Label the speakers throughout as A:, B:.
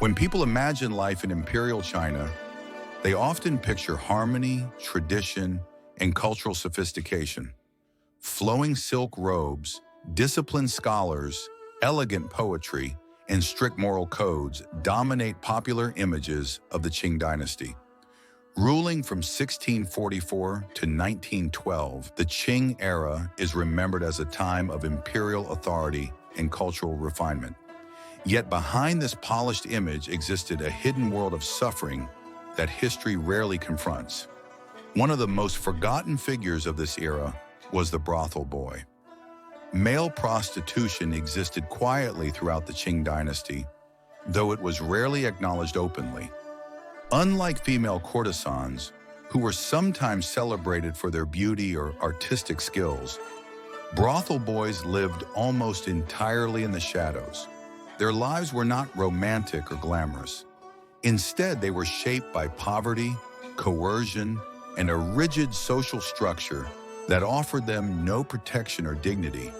A: When people imagine life in Imperial China, they often picture harmony, tradition, and cultural sophistication. Flowing silk robes, disciplined scholars, elegant poetry, and strict moral codes dominate popular images of the Qing dynasty. Ruling from 1644 to 1912, the Qing era is remembered as a time of imperial authority and cultural refinement. Yet behind this polished image existed a hidden world of suffering that history rarely confronts. One of the most forgotten figures of this era was the brothel boy. Male prostitution existed quietly throughout the Qing dynasty, though it was rarely acknowledged openly. Unlike female courtesans, who were sometimes celebrated for their beauty or artistic skills, brothel boys lived almost entirely in the shadows. Their lives were not romantic or glamorous. Instead, they were shaped by poverty, coercion, and a rigid social structure that offered them no protection or dignity.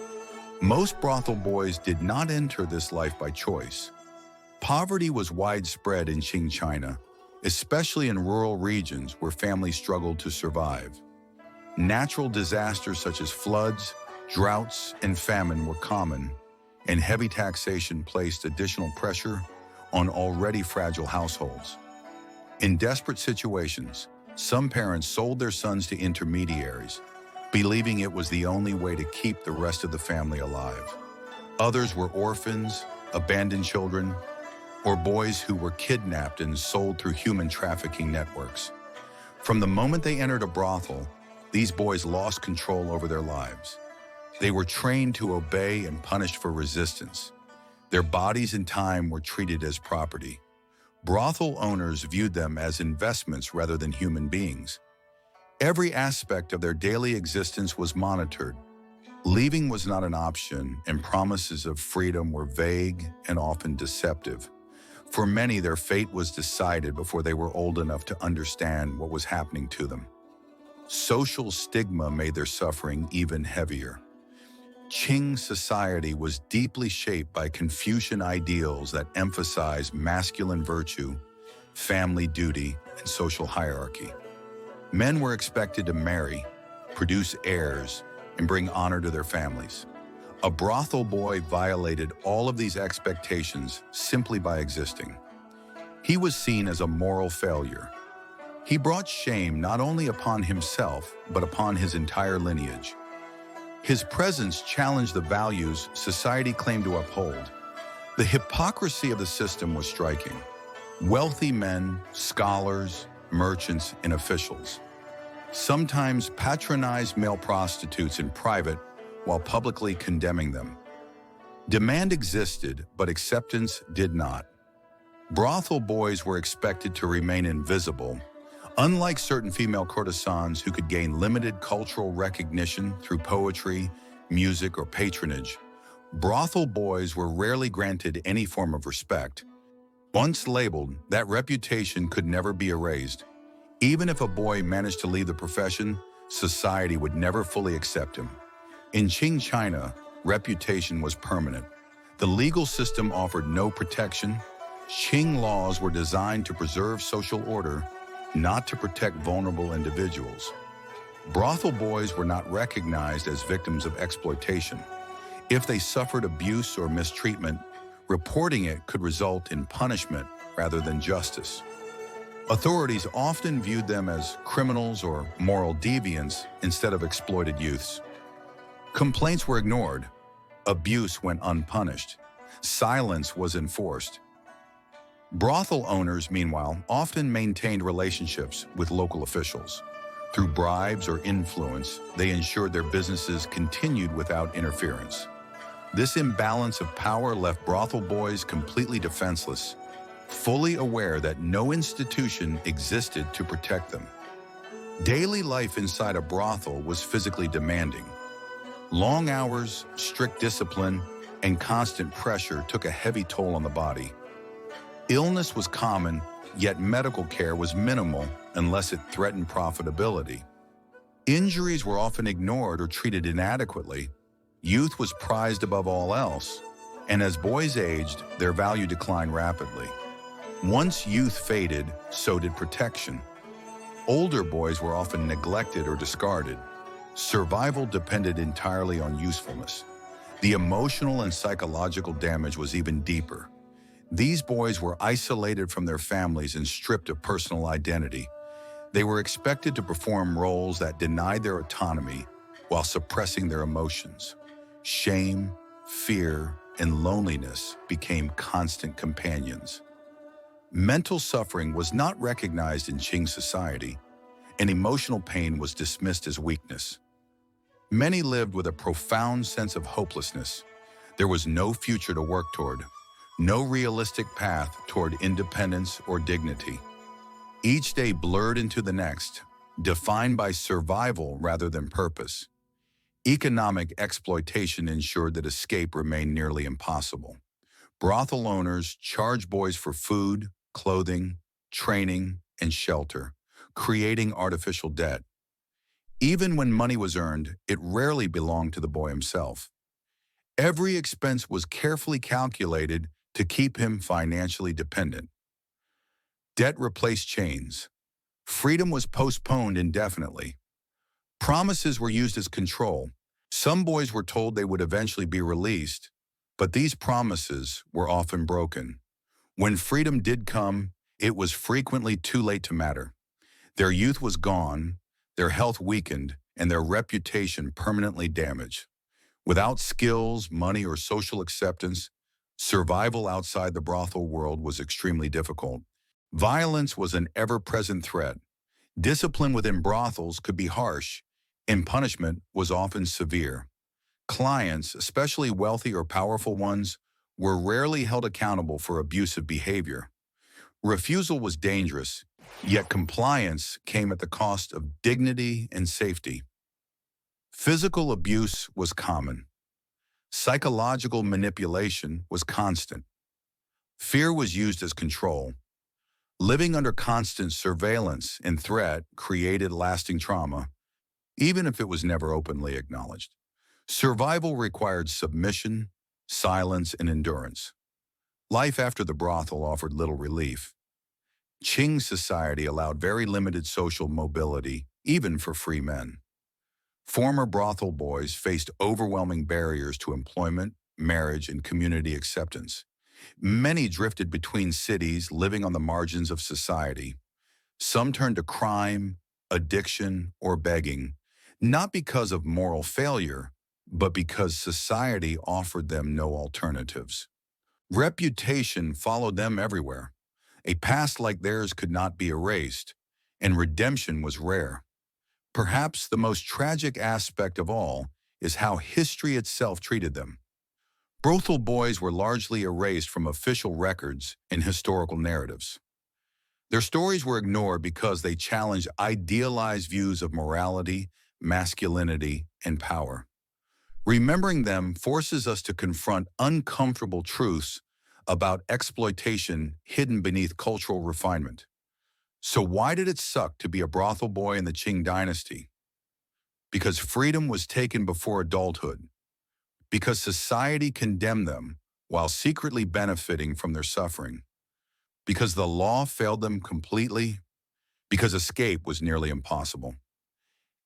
A: Most brothel boys did not enter this life by choice. Poverty was widespread in Qing China, especially in rural regions where families struggled to survive. Natural disasters such as floods, droughts, and famine were common, and heavy taxation placed additional pressure on already fragile households. In desperate situations, some parents sold their sons to intermediaries, believing it was the only way to keep the rest of the family alive. Others were orphans, abandoned children, or boys who were kidnapped and sold through human trafficking networks. From the moment they entered a brothel, these boys lost control over their lives. They were trained to obey and punished for resistance. Their bodies and time were treated as property. Brothel owners viewed them as investments rather than human beings. Every aspect of their daily existence was monitored. Leaving was not an option, and promises of freedom were vague and often deceptive. For many, their fate was decided before they were old enough to understand what was happening to them. Social stigma made their suffering even heavier. Qing society was deeply shaped by Confucian ideals that emphasized masculine virtue, family duty, and social hierarchy. Men were expected to marry, produce heirs, and bring honor to their families. A brothel boy violated all of these expectations simply by existing. He was seen as a moral failure. He brought shame not only upon himself, but upon his entire lineage. His presence challenged the values society claimed to uphold. The hypocrisy of the system was striking. Wealthy men, scholars, merchants, and officials sometimes patronized male prostitutes in private while publicly condemning them. Demand existed, but acceptance did not. Brothel boys were expected to remain invisible. Unlike certain female courtesans who could gain limited cultural recognition through poetry, music, or patronage, brothel boys were rarely granted any form of respect. Once labeled, that reputation could never be erased. Even if a boy managed to leave the profession, society would never fully accept him. In Qing China, reputation was permanent. The legal system offered no protection. Qing laws were designed to preserve social order, not to protect vulnerable individuals. Brothel boys were not recognized as victims of exploitation. If they suffered abuse or mistreatment, reporting it could result in punishment rather than justice. Authorities often viewed them as criminals or moral deviants instead of exploited youths. Complaints were ignored. Abuse went unpunished. Silence was enforced. Brothel owners, meanwhile, often maintained relationships with local officials. Through bribes or influence, they ensured their businesses continued without interference. This imbalance of power left brothel boys completely defenseless, fully aware that no institution existed to protect them. Daily life inside a brothel was physically demanding. Long hours, strict discipline, and constant pressure took a heavy toll on the body. Illness was common, yet medical care was minimal unless it threatened profitability. Injuries were often ignored or treated inadequately. Youth was prized above all else, and as boys aged, their value declined rapidly. Once youth faded, so did protection. Older boys were often neglected or discarded. Survival depended entirely on usefulness. The emotional and psychological damage was even deeper. These boys were isolated from their families and stripped of personal identity. They were expected to perform roles that denied their autonomy while suppressing their emotions. Shame, fear, and loneliness became constant companions. Mental suffering was not recognized in Qing society, and emotional pain was dismissed as weakness. Many lived with a profound sense of hopelessness. There was no future to work toward, no realistic path toward independence or dignity. Each day blurred into the next, defined by survival rather than purpose. Economic exploitation ensured that escape remained nearly impossible. Brothel owners charged boys for food, clothing, training, and shelter, creating artificial debt. Even when money was earned, it rarely belonged to the boy himself. Every expense was carefully calculated to keep him financially dependent. Debt replaced chains. Freedom was postponed indefinitely. Promises were used as control. Some boys were told they would eventually be released, but these promises were often broken. When freedom did come, it was frequently too late to matter. Their youth was gone, their health weakened, and their reputation permanently damaged. Without skills, money, or social acceptance, survival outside the brothel world was extremely difficult. Violence was an ever-present threat. Discipline within brothels could be harsh, and punishment was often severe. Clients, especially wealthy or powerful ones, were rarely held accountable for abusive behavior. Refusal was dangerous, yet compliance came at the cost of dignity and safety. Physical abuse was common. Psychological manipulation was constant. Fear was used as control. Living under constant surveillance and threat created lasting trauma, even if it was never openly acknowledged. Survival required submission, silence, and endurance. Life after the brothel offered little relief. Qing society allowed very limited social mobility, even for free men. Former brothel boys faced overwhelming barriers to employment, marriage, and community acceptance. Many drifted between cities, living on the margins of society. Some turned to crime, addiction, or begging, not because of moral failure, but because society offered them no alternatives. Reputation followed them everywhere. A past like theirs could not be erased, and redemption was rare. Perhaps the most tragic aspect of all is how history itself treated them. Brothel boys were largely erased from official records and historical narratives. Their stories were ignored because they challenged idealized views of morality, masculinity, and power. Remembering them forces us to confront uncomfortable truths about exploitation hidden beneath cultural refinement. So why did it suck to be a brothel boy in the Qing dynasty? Because freedom was taken before adulthood. Because society condemned them while secretly benefiting from their suffering. Because the law failed them completely. Because escape was nearly impossible.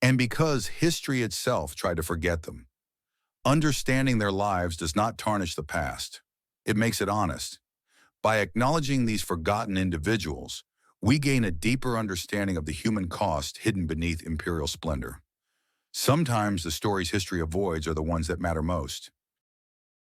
A: And because history itself tried to forget them. Understanding their lives does not tarnish the past. It makes it honest. By acknowledging these forgotten individuals, we gain a deeper understanding of the human cost hidden beneath imperial splendor. Sometimes the stories history avoids are the ones that matter most.